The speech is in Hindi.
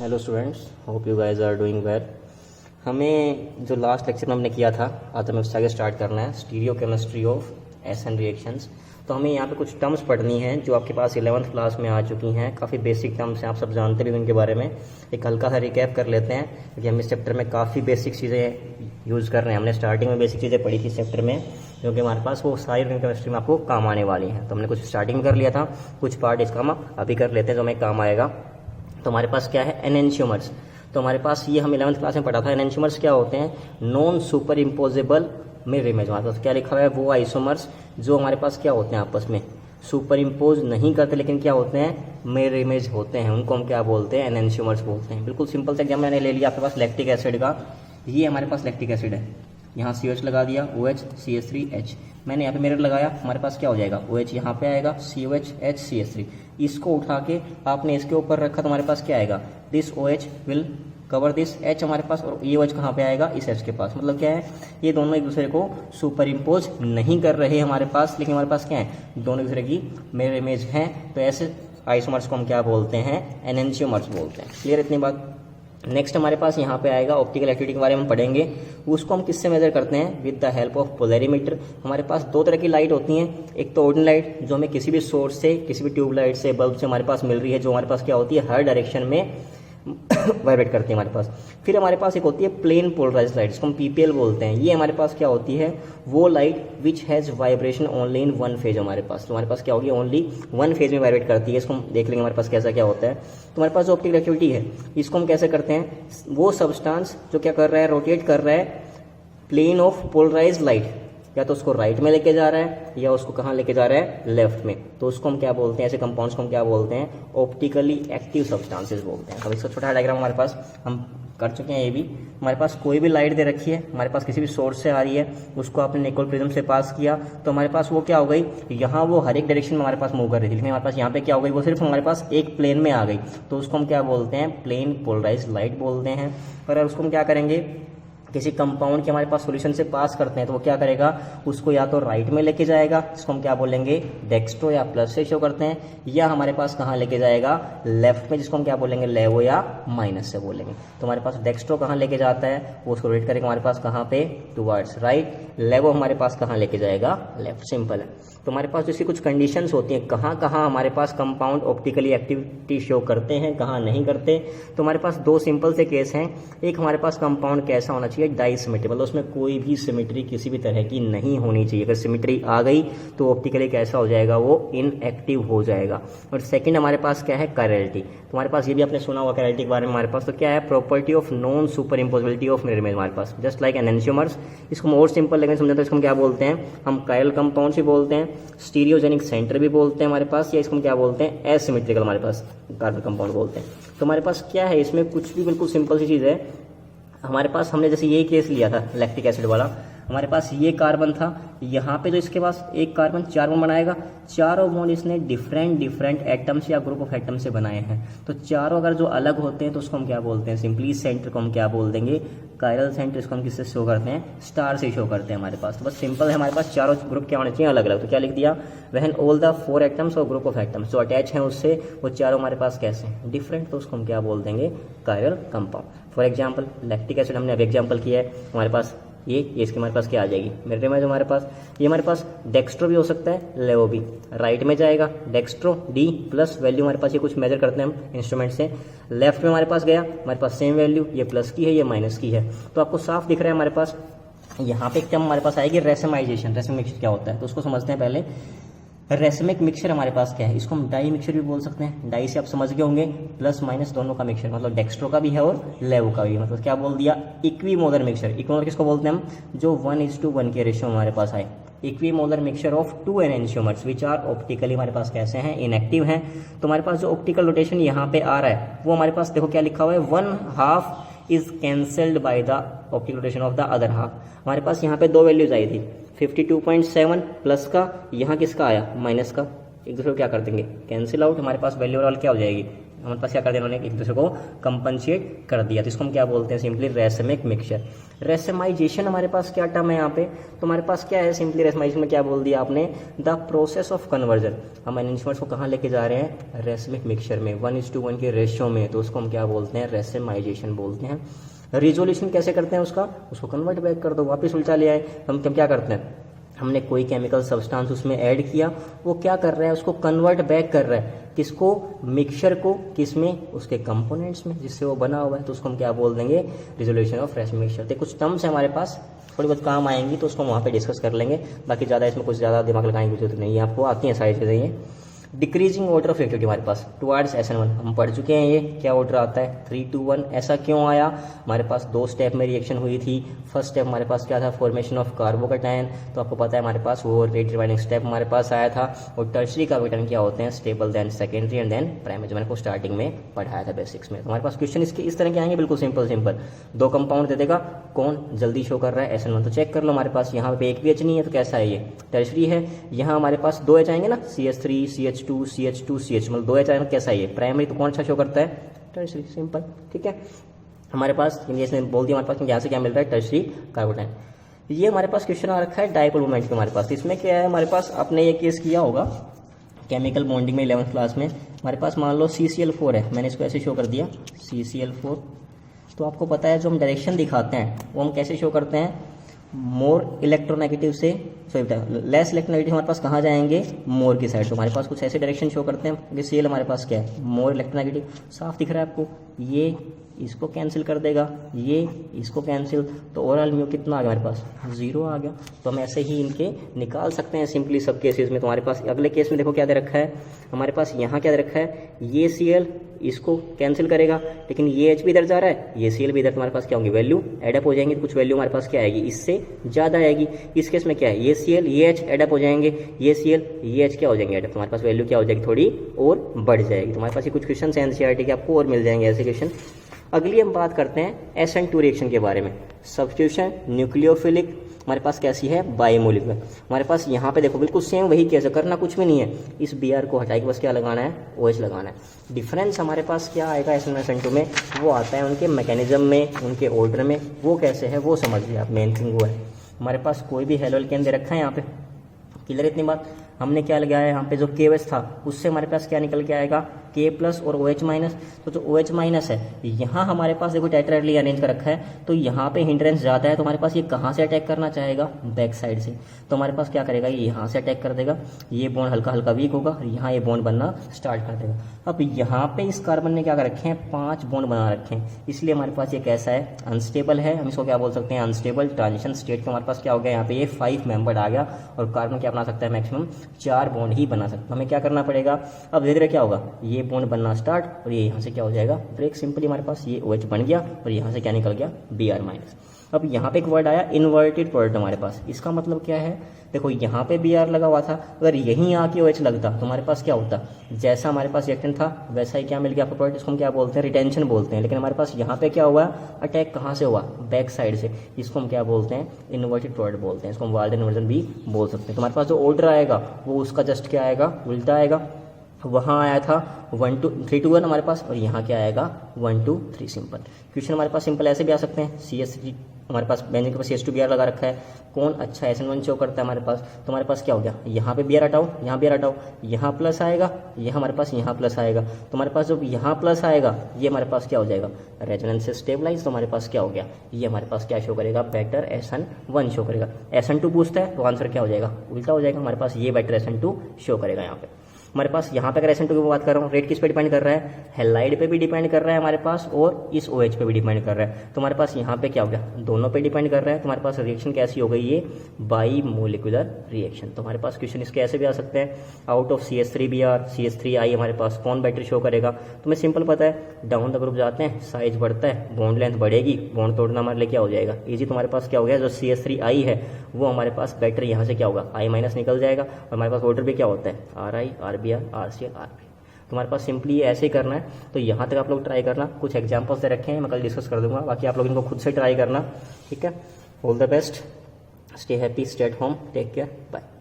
Hello students, hope you guys are doing well. हमें जो लास्ट लेक्चर में हमने किया था, आज हमें उससे आगे स्टार्ट करना है stereochemistry of SN reactions. तो हमें यहाँ पे कुछ टर्म्स पढ़नी है जो आपके पास 11th क्लास में आ चुकी हैं। काफ़ी बेसिक टर्म्स हैं, आप सब जानते भी हैं उनके बारे में। एक हल्का सा रिकैप कर लेते हैं क्योंकि हम इस चैप्टर में काफ़ी बेसिक चीज़ें यूज़ कर रहे हैं। हमने स्टार्टिंग में बेसिक चीज़ें पढ़ी थी इस चैप्टर में, क्योंकि हमारे पास वो सारी केमिस्ट्री में आपको काम आने वाली हैं। तो हमने कुछ स्टार्टिंग में कर लिया था, कुछ पार्ट इसका हम अभी कर लेते हैं जो हमें काम आएगा। तो हमारे पास क्या है, एनेंशियोमर्स। तो हमारे पास ये हम 11th क्लास में पढ़ा था। एनेंशियोमर्स क्या होते हैं? Non super imposable mirror image. हमारे पास क्या लिखा हुआ है, वो आइसोमर्स जो हमारे पास क्या होते हैं, आपस में सुपर इम्पोज नहीं करते लेकिन क्या होते हैं, मिरर इमेज होते हैं। उनको हम क्या बोलते हैं, एनेंशियोमर्स बोलते हैं। बिल्कुल सिंपल सा एग्जाम मैंने ले लिया आपके पास लैक्टिक एसिड का। ये हमारे पास लैक्टिक एसिड है, यहाँ CH लगा दिया, OH CH3H। मैंने यहाँ पे मिरर लगाया, हमारे पास क्या हो जाएगा, OH यहाँ पे आएगा, COH H CH3। इसको उठा के आपने इसके ऊपर रखा तो हमारे पास क्या आएगा, this OH will cover this H हमारे पास, और ये OH कहाँ पे आएगा, इस H के पास। मतलब क्या है, ये दोनों एक दूसरे को सुपर इम्पोज नहीं कर रहे हैं हमारे पास, लेकिन हमारे पास क्या है, दोनों एक दूसरे की मिरर इमेज हैं। तो ऐसे आइसोमर्स को हम क्या बोलते हैं, एनेंशियोमर्स बोलते हैं। क्लियर इतनी बात। नेक्स्ट हमारे पास यहाँ पे आएगा ऑप्टिकल एक्टिविटी के बारे में हम पढ़ेंगे। उसको हम किससे मेजर करते हैं, with the help of polarimeter. हमारे पास दो तरह की लाइट होती हैं, एक तो ऑर्डिनरी लाइट जो हमें किसी भी सोर्स से, किसी भी ट्यूब लाइट से, बल्ब से हमारे पास मिल रही है, जो हमारे पास क्या होती है, हर डायरेक्शन में वाइब्रेट करती है हमारे पास। फिर हमारे पास एक होती है प्लेन पोलराइज्ड लाइट, जिसको हम PPL बोलते हैं। ये हमारे पास क्या होती है, वो light which has vibration only in one phase. हमारे पास तो हमारे पास क्या होगी, ओनली वन फेज में वाइब्रेट करती है। इसको हम देख लेंगे हमारे पास कैसा क्या होता है। तो हमारे पास जो ऑप्टिकल एक्टिविटी है, इसको हम कैसे करते हैं, वो सब्सटेंस जो क्या कर रहा है, रोटेट कर रहा है प्लेन ऑफ पोलराइज्ड लाइट, या तो उसको राइट में लेके जा रहा है या उसको कहाँ लेके जा रहा है, लेफ्ट में। तो उसको हम क्या बोलते हैं, ऐसे कंपाउंड्स को हम क्या बोलते हैं, ऑप्टिकली एक्टिव सब्सटेंसेस बोलते हैं। अब इसका छोटा डायग्राम हमारे पास हम कर चुके हैं। ये भी हमारे पास कोई भी लाइट दे रखी है, हमारे पास किसी भी सोर्स से आ रही है, उसको आपने निकोल प्रिज्म से पास किया तो हमारे पास वो क्या हो गई, यहाँ वो हर एक डायरेक्शन में हमारे पास मूव कर रही थी, लेकिन हमारे पास यहाँ पे क्या हो गई, वो सिर्फ हमारे पास एक प्लेन में आ गई। तो उसको हम क्या बोलते हैं, प्लेन पोलराइज्ड लाइट बोलते हैं। और उसको हम क्या करेंगे, किसी कंपाउंड के हमारे पास सॉल्यूशन से पास करते हैं तो वो क्या करेगा, उसको या तो राइट में लेके जाएगा, जिसको हम क्या बोलेंगे, डेक्स्ट्रो या प्लस से शो करते हैं, या हमारे पास कहाँ लेके जाएगा, लेफ्ट में, जिसको हम क्या बोलेंगे, लेवो या माइनस से बोलेंगे। तो हमारे पास डेक्स्ट्रो कहाँ लेके जाता है, वो उसको रोटेट करेगा हमारे पास कहाँ पे, टुवर्ड्स राइट। लेवो हमारे पास कहाँ लेके जाएगा, लेफ्ट। सिंपल है। तो हमारे पास जैसी कुछ कंडीशंस होती हैं, कहाँ कहाँ हमारे पास कंपाउंड ऑप्टिकली एक्टिविटी शो करते हैं, कहाँ नहीं करते। तो हमारे पास दो सिंपल से केस हैं। एक हमारे पास कंपाउंड कैसा होना चाहिए, डाइसिमेट्री, मतलब उसमें कोई भी सिमेट्री किसी भी तरह की नहीं होनी चाहिए। अगर सिमेट्री आ गई तो ऑप्टिकली कैसा हो जाएगा, वो इनएक्टिव हो जाएगा। और सेकंड हमारे पास क्या है, कायरलिटी। तो हमारे पास ये भी आपने सुना होगा कायरलिटी के बारे में। हमारे पास तो क्या है, property of non superimposability of mirror image. हमारे पास जस्ट लाइक एनेंशियोमर्स। इसको हम और सिंपल लेकिन समझते हैं तो इसको हम क्या बोलते हैं, हम कायरल कंपाउंड भी बोलते हैं, स्टीरियोजेनिक सेंटर भी बोलते हैं हमारे पास, या इसको हम क्या बोलते हैं, एसिमेट्रिकल हमारे पास कार्बन कंपाउंड बोलते हैं। तो हमारे पास क्या है, इसमें कुछ भी बिल्कुल सिंपल सी चीज़ है। हमारे पास हमने जैसे ये केस लिया था लैक्टिक एसिड वाला, हमारे पास ये कार्बन था, यहाँ पे जो इसके पास एक कार्बन 4 बॉन्ड बनाएगा, चारों बॉन्ड इसने डिफरेंट एटम्स या ग्रुप ऑफ एटम से बनाए हैं। तो चारों अगर जो अलग होते हैं तो उसको हम क्या बोलते हैं, सिंपली सेंटर को हम क्या बोल देंगे, कायरल सेंटर। इसको हम किससे शो करते हैं, स्टार से शो करते हैं हमारे पास। तो बस सिंपल है, हमारे पास चारों ग्रुप क्या होने चाहिए, अलग अलग। तो क्या लिख दिया, व्हेन ऑल द 4 एटम्स और ग्रुप ऑफ एटम्स जो अटैच हैं उससे, वो चारों हमारे पास कैसे हैं, डिफरेंट। तो उसको हम क्या बोल देंगे, chiral compound. For example lactic acid हमने अभी एग्जाम्पल किया है, हमारे पास ये इसके हमारे पास क्या आ जाएगी, मिरर इमेज। हमारे पास ये हमारे पास डेक्स्ट्रो भी हो सकता है, लेवो भी। राइट में जाएगा डेक्स्ट्रो D प्लस वैल्यू, हमारे पास ये कुछ मेजर करते हैं हम इंस्ट्रूमेंट से। लेफ्ट में हमारे पास गया, हमारे पास सेम वैल्यू, ये प्लस की है, ये माइनस की है। तो आपको साफ दिख रहा है हमारे पास यहाँ पे एक टर्म हमारे पास आएगी, रेसमाइजेशन। रेसमिक मिक्सचर क्या होता है, तो उसको समझते हैं पहले। रेसमिक मिक्सचर हमारे पास क्या है, इसको हम डाई मिक्सचर भी बोल सकते हैं। डाई से आप समझ गए होंगे, प्लस माइनस दोनों का मिक्सचर, मतलब डेक्स्ट्रो का भी है और लेवो का भी। मतलब क्या बोल दिया, इक्विमोलर मिक्सचर। इक्विमोलर किसको बोलते हैं हम, जो 1:1 के रेशियो हमारे पास आए। Equimolar mixture of 2 enantiomers which are optically हमारे पास कैसे हैं, इनएक्टिव हैं। तो हमारे पास जो ऑप्टिकल रोटेशन यहाँ पे आ रहा है, वो हमारे पास देखो क्या लिखा हुआ है, 1/2 is cancelled by the optical rotation of the other half. हमारे पास यहाँ पे दो वैल्यूज आई थी, 52.7 प्लस का, यहाँ किसका आया, माइनस का। एक दूसरे को क्या कर देंगे, कैंसिल आउट। हमारे पास वैल्यू ओवरऑल क्या हो जाएगी, हमारे पास क्या कर दिया उन्होंने, एक दूसरे को कंपनसेट कर दिया, तो इसको हम क्या बोलते हैं सिंपली रेसमिक मिक्सचर। रेसमाइजेशन हमारे पास क्या टर्म है यहाँ पे, तो हमारे पास क्या है सिंपली रेसमाइजेशन में क्या बोल दिया आपने, द प्रोसेस ऑफ कन्वर्जन। हम एनरिचमेंट्स को कहाँ लेके जा रहे हैं, रेसमिक मिक्सचर में 1:1 के रेशियो में, तो उसको हम क्या बोलते हैं, रेसमाइजेशन बोलते हैं। रिजोल्यूशन कैसे करते हैं उसको कन्वर्ट बैक कर दो, वापस उल्टा ले आए। हम क्या करते हैं, हमने कोई केमिकल सब्सटेंस उसमें ऐड किया, वो क्या कर रहा है, उसको कन्वर्ट बैक कर रहा है, किसको, मिक्सचर को, किसमें, उसके कंपोनेंट्स में जिससे वो बना हुआ है, तो उसको हम क्या बोल देंगे, रिजोल्यूशन ऑफ रेसमिक मिक्सचर। तो कुछ टर्म्स है हमारे पास, थोड़ी बहुत काम आएंगी तो उसको वहाँ पे डिस्कस कर लेंगे, बाकी ज़्यादा इसमें कुछ ज़्यादा दिमाग लगाने की जरूरत नहीं है, आपको आती हैं सारी चीज़ें ये। डिक्रीजिंग ऑर्डर ऑफ एक्टिविटी हमारे पास टुवार्ड्स SN1 हम पढ़ चुके हैं, ये क्या ऑर्डर आता है 3 to 1। ऐसा क्यों आया, हमारे पास 2 स्टेप में रिएक्शन हुई थी। फर्स्ट स्टेप हमारे पास क्या था, फॉर्मेशन ऑफ कार्बोकैटायन, तो आपको पता है हमारे पास वो रेट रिवाइंडिंग स्टेप हमारे पास आया था। और टर्शरी कार्बोकैटायन क्या होते हैं, stable then secondary and then primary, जो मैंने को स्टार्टिंग में पढ़ाया था बेसिक्स में। तो हमारे पास क्वेश्चन इसके इस तरह के आएंगे, बिल्कुल सिंपल 2 कंपाउंड दे देगा, कौन जल्दी शो कर रहा है SN1, तो चेक कर लो हमारे पास यहाँ पे एक भी H नहीं है, तो कैसा है ये टर्शरी है। यहाँ हमारे पास 2 H आएंगे ना, CH3 CH2 CH2 CH, मतलब 2 H आएंगे, कैसा है ये प्राइमरी, तो कौन सा शो करता है, टर्शरी, सिंपल, ठीक है। हमारे पास इसने बोल दिया हमारे पास यहाँ से क्या मिल रहा है, टर्शरी कार्बोकैटायन। ये हमारे पास क्वेश्चन आ रखा है डाइपोल मोमेंट के हमारे पास, इसमें क्या है हमारे पास, आपने ये केस किया होगा केमिकल बॉन्डिंग में 11th क्लास में। हमारे पास मान लो CCl4 है, मैंने इसको ऐसे शो कर दिया CCl4, तो आपको पता है जो हम डायरेक्शन दिखाते हैं वो हम कैसे शो करते हैं, मोर इलेक्ट्रोनेगेटिव से लेस इलेक्ट्रोनेगेटिव हमारे पास कहाँ जाएंगे, मोर की साइड। तो हमारे पास कुछ ऐसे डायरेक्शन शो करते हैं, ये CL हमारे पास क्या है, मोर इलेक्ट्रोनेगेटिव, साफ दिख रहा है आपको, ये इसको कैंसिल कर देगा, ये इसको कैंसिल, तो ओवरऑल म्यू कितना आ गया हमारे पास, 0 आ गया। तो हम ऐसे ही इनके निकाल सकते हैं सिंपली सब केसेस में। तो हमारे पास अगले केस में देखो क्या दे रखा है, हमारे पास यहाँ क्या दे रखा है, ये Cl इसको कैंसिल करेगा, लेकिन ये H भी इधर जा रहा है, ये Cl भी इधर, तुम्हारे पास क्या होंगी, वैल्यू एडअप हो जाएंगी, तो कुछ वैल्यू हमारे पास क्या आएगी, इससे ज़्यादा आएगी। इस केस में क्या है, ये Cl ये H एडअप हो जाएंगे, ये Cl ये H क्या हो जाएंगे एडअप, तुम्हारे पास वैल्यू क्या हो जाएगी, थोड़ी और बढ़ जाएगी। तुम्हारे पास ये कुछ क्वेश्चन है NCERT के, आपको और मिल जाएंगे ऐसे क्वेश्चन। अगली हम बात करते हैं SN2 रिएक्शन के बारे में। सब्स्टिट्यूशन न्यूक्लियोफिलिक हमारे पास कैसी है, बायोमोलिकुलर। हमारे पास यहाँ पे देखो बिल्कुल सेम वही केस है, करना कुछ भी नहीं है, इस Br को हटाई के बस क्या लगाना है, OH लगाना है। डिफरेंस हमारे पास क्या आएगा SN2 में, वो आता है उनके मैकेनिज्म में, उनके ऑर्डर में, वो कैसे है वो समझिए आप, मेन थिंग वो है। हमारे पास कोई भी हेलो एल्केन दे रखा है यहाँ पे, क्लियर इतनी बात। हमने क्या लगाया यहाँ पे, जो KOH था उससे हमारे पास क्या निकल के आएगा, K प्लस और OH माइनस। तो जो OH माइनस है यहाँ हमारे पास देखो टेट्राहेड्रली अरेंज कर रखा है, तो यहाँ पे हिंड्रेंस ज़्यादा है, तो हमारे पास ये कहाँ से अटैक करना चाहेगा, बैक साइड से। तो हमारे पास क्या करेगा, ये यहाँ से अटैक कर देगा, ये बॉन्ड हल्का हल्का वीक होगा, यहाँ ये बॉन्ड बनना स्टार्ट कर देगा। अब यहाँ पे इस कार्बन ने क्या कर रखे हैं, 5 बॉन्ड बना रखे हैं, इसलिए हमारे पास ये कैसा है, अनस्टेबल है। हम इसको क्या बोल सकते हैं, अनस्टेबल ट्रांजिशन स्टेट। तो हमारे पास क्या हो गया, यहाँ पे ये 5 मेंबर आ गया, और कार्बन क्या बना सकता है, मैक्सिमम 4 बॉन्ड ही बना सकता है। हमें क्या करना पड़ेगा, अब धीरे धीरे क्या होगा, ये बॉन्ड बनना स्टार्ट, और ये यहाँ से क्या हो जाएगा, ब्रेक। सिंपली हमारे पास ये OH बन गया, और यहाँ से क्या निकल गया, Br माइनस। अब यहाँ पे एक वर्ड आया इन्वर्टेड प्रोडक्ट हमारे पास, इसका मतलब क्या है, देखो यहाँ पे Br लगा हुआ था, अगर यहीं आके OH लगता तो हमारे पास क्या होता, जैसा हमारे पास रिएक्टेंट था वैसा ही क्या मिल गया आपको प्रोडक्ट। इसको हम क्या बोलते हैं, रिटेंशन बोलते हैं। लेकिन हमारे पास यहाँ पे क्या हुआ, अटैक कहाँ से हुआ, बैक साइड से, इसको हम क्या बोलते हैं, इन्वर्टेड प्रोडक्ट बोलते हैं। इसको हम वाल्डन इन्वर्जन भी बोल सकते हैं। तो हमारे पास जो ऑर्डर आएगा वो उसका जस्ट क्या आएगा, उल्टा आएगा। वहाँ आया था 1 2 3 2 1 हमारे पास, और यहाँ क्या आएगा 1 2 3। सिंपल क्वेश्चन हमारे पास सिंपल ऐसे भी आ सकते हैं। CH3 हमारे पास बेंजीन के पास CH2Br लगा रखा है, कौन अच्छा SN1 शो करता है हमारे पास। तो हमारे पास क्या हो गया, यहाँ पे Br हटाओ, यहाँ Br हटाओ, यहाँ प्लस आएगा, यहाँ हमारे पास यहाँ प्लस आएगा। तो हमारे पास जब यहाँ प्लस आएगा ये हमारे पास क्या हो जाएगा, रेजोनेंस से स्टेबलाइज। तो हमारे पास क्या हो गया, ये हमारे पास क्या शो करेगा, वेक्टर SN1 शो करेगा। SN2 पूछता है तो आंसर क्या हो जाएगा, उल्टा हो जाएगा। हमारे पास ये वेक्टर SN2 शो करेगा यहाँ पे। हमारे पास यहाँ पे अगर SN2 की बात कर रहा हूँ, रेट किस पे डिपेंड कर रहा है, हेलाइड पे भी डिपेंड कर रहा है हमारे पास, और इस OH पे भी डिपेंड कर रहा है। तो हमारे पास यहाँ पे क्या हो गया, दोनों पे डिपेंड कर रहा है। तो हमारे पास रिएक्शन कैसी हो गई, ये बाई मोलिकुलर रिएक्शन। तो हमारे पास क्वेश्चन इसके ऐसे भी आ सकते हैं, आउट ऑफ CH3Br CH3I हमारे पास कौन बैटरी शो करेगा। तो हमें सिंपल पता है, डाउन द ग्रुप जाते हैं, साइज बढ़ता है, बॉन्ड लेंथ बढ़ेगी, बॉन्ड तोड़ना हमारे लिए क्या हो जाएगा, ईजी। तो हमारे पास क्या हो गया, जो CH3I है वो हमारे पास बैटरी यहाँ से क्या होगा, I माइनस निकल जाएगा। और हमारे पास ऑर्डर भी क्या होता है, RI RBr RCl RP। तो हमारे पास सिंपली ऐसे ही करना है। तो यहाँ तक आप लोग ट्राई करना, कुछ एग्जांपल्स दे रखे हैं, मैं कल डिस्कस कर दूंगा, बाकी आप लोग इनको खुद से ट्राई करना, ठीक है। All the best, stay happy, stay at home, take care, bye.